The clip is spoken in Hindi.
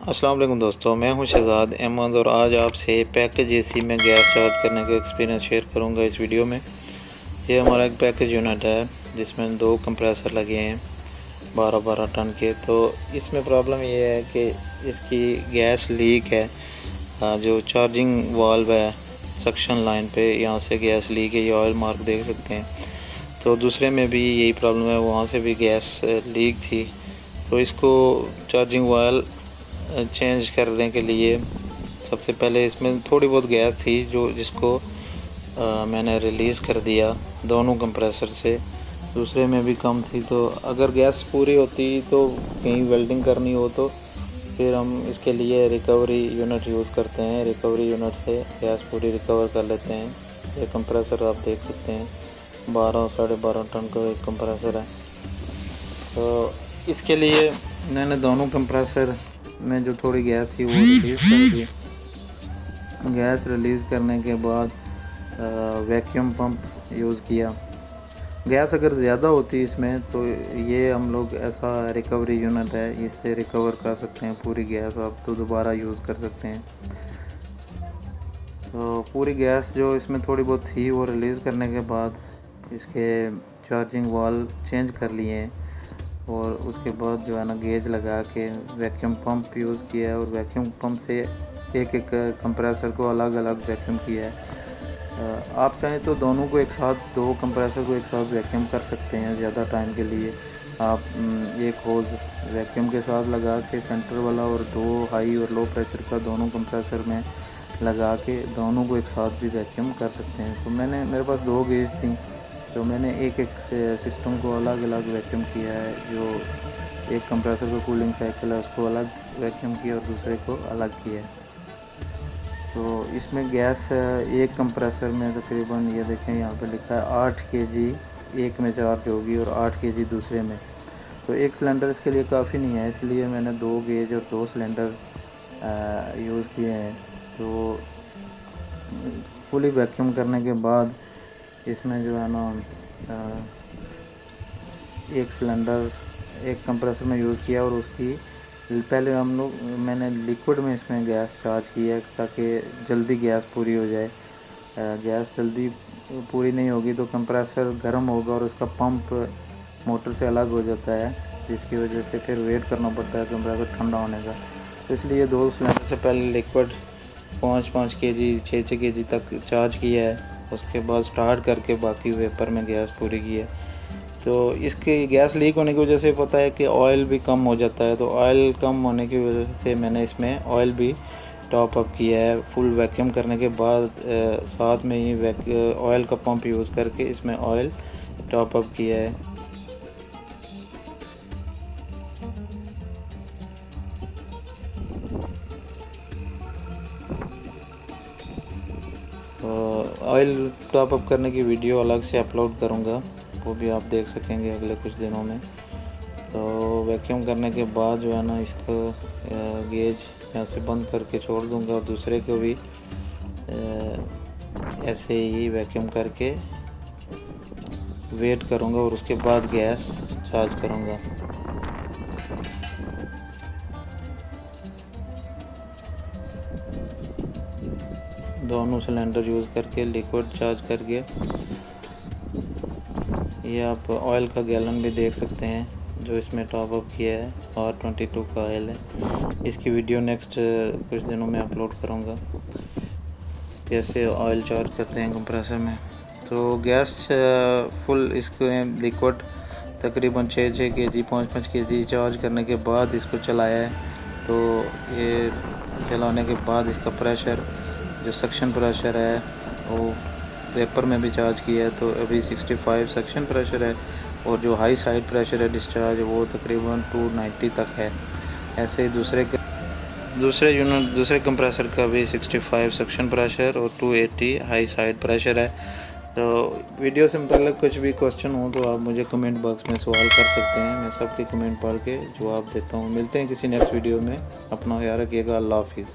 अस्सलाम वालेकुम दोस्तों, मैं हूं शहजाद अहमद और आज आपसे पैकेज एसी में गैस चार्ज करने का एक्सपीरियंस शेयर करूंगा इस वीडियो में। ये हमारा एक पैकेज यूनिट है जिसमें 2 कंप्रेसर लगे हैं 12-12 टन के। तो इसमें प्रॉब्लम ये है कि इसकी गैस लीक है। जो चार्जिंग वाल्व है सक्शन लाइन पे, यहाँ से गैस लीक है, ये ऑयल मार्क देख सकते हैं। तो दूसरे में भी यही प्रॉब्लम है, वहाँ से भी गैस लीक थी। तो इसको चार्जिंग वायल चेंज करने के लिए सबसे पहले इसमें थोड़ी बहुत गैस थी जिसको मैंने रिलीज़ कर दिया दोनों कंप्रेसर से। दूसरे में भी कम थी, तो अगर गैस पूरी होती तो कहीं वेल्डिंग करनी हो तो फिर हम इसके लिए रिकवरी यूनिट यूज़ करते हैं। रिकवरी यूनिट से गैस पूरी रिकवर कर लेते हैं। ये कंप्रेसर आप देख सकते हैं 12-12.5 टन का एक कंप्रेसर है। तो इसके लिए मैंने दोनों कंप्रेसर में जो थोड़ी गैस थी वो रिलीज़ कर दी। गैस रिलीज़ करने के बाद वैक्यूम पंप यूज़ किया। गैस अगर ज़्यादा होती इसमें तो ये हम लोग ऐसा रिकवरी यूनिट है, इससे रिकवर कर सकते हैं पूरी गैस, आप तो दोबारा यूज़ कर सकते हैं। तो पूरी गैस जो इसमें थोड़ी बहुत थी वो रिलीज़ करने के बाद इसके चार्जिंग वाल चेंज कर लिए हैं और उसके बाद जो है ना गेज लगा के वैक्यूम पंप यूज़ किया है और वैक्यूम पंप से एक एक कंप्रेसर को अलग अलग वैक्यूम किया है। आप चाहें तो दोनों को एक साथ, 2 कंप्रेसर को एक साथ वैक्यूम कर सकते हैं ज़्यादा टाइम के लिए। आप एक होज़ वैक्यूम के साथ लगा के सेंटर वाला और 2 हाई और लो प्रेशर का दोनों कंप्रेसर में लगा के दोनों को एक साथ भी वैक्यूम कर सकते हैं। तो मेरे पास 2 गेज थी, तो मैंने एक एक सिस्टम को अलग अलग वैक्यूम किया है। जो एक कंप्रेसर का कूलिंग साइकिल है उसको अलग वैक्यूम किया और दूसरे को अलग किया है। तो इसमें गैस एक कंप्रेसर में तकरीबन, ये देखें यहाँ पे लिखा है 8 केजी एक में चार्ज होगी और 8 केजी दूसरे में। तो एक सिलेंडर इसके लिए काफ़ी नहीं है, इसलिए मैंने 2 गेज और 2 सिलेंडर यूज़ किए हैं। तो फुली वैक्यूम करने के बाद इसमें जो है ना एक सिलेंडर एक कंप्रेसर में यूज़ किया और उसकी पहले मैंने लिक्विड में इसमें गैस चार्ज की है ताकि जल्दी गैस पूरी हो जाए। गैस जल्दी पूरी नहीं होगी तो कंप्रेसर गर्म होगा और उसका पंप मोटर से अलग हो जाता है, जिसकी वजह से फिर वेट करना पड़ता है कंप्रेसर ठंडा होने का। तो इसलिए 2 सिलेंडर से पहले लिक्विड 5-5 केजी 6-6 केजी तक चार्ज किया है, उसके बाद स्टार्ट करके बाकी वेपर में गैस पूरी की है। तो इसकी गैस लीक होने की वजह से पता है कि ऑयल भी कम हो जाता है, तो ऑयल कम होने की वजह से मैंने इसमें ऑयल भी टॉप अप किया है। फुल वैक्यूम करने के बाद साथ में ही ऑयल का पंप यूज़ करके इसमें ऑयल टॉप अप किया है। ऑयल टॉप अप करने की वीडियो अलग से अपलोड करूँगा, वो भी आप देख सकेंगे अगले कुछ दिनों में। तो वैक्यूम करने के बाद जो है ना इसको गेज यहाँ से बंद करके छोड़ दूँगा और दूसरे को भी ऐसे ही वैक्यूम करके वेट करूँगा और उसके बाद गैस चार्ज करूँगा। दोनों सिलेंडर यूज़ करके लिक्विड चार्ज करके, ये आप ऑयल का गैलन भी देख सकते हैं जो इसमें टॉप अप किया है, और 22 का ऑयल है। इसकी वीडियो नेक्स्ट कुछ दिनों में अपलोड करूँगा कैसे ऑयल चार्ज करते हैं कंप्रेसर में। तो गैस फुल इसको लिक्विड तकरीबन 6-6 केजी 5-5 केजी चार्ज करने के बाद इसको चलाया है। तो ये चलाने के बाद इसका प्रेशर जो सक्शन प्रेशर है वो वेपर में भी चार्ज किया है, तो अभी 65 सक्शन प्रेशर है और जो हाई साइड प्रेशर है डिस्चार्ज वो तकरीबन 290 तक है। ऐसे ही दूसरे कंप्रेसर का भी 65 सक्शन प्रेशर और 280 हाई साइड प्रेशर है। तो वीडियो से मतलब कुछ भी क्वेश्चन हो तो आप मुझे कमेंट बॉक्स में सवाल कर सकते हैं, मैं सबके कमेंट पढ़ के जवाब देता हूँ। मिलते हैं किसी नेक्स्ट वीडियो में, अपना ख्याल रखिएगा। अल्लाह हाफिज़।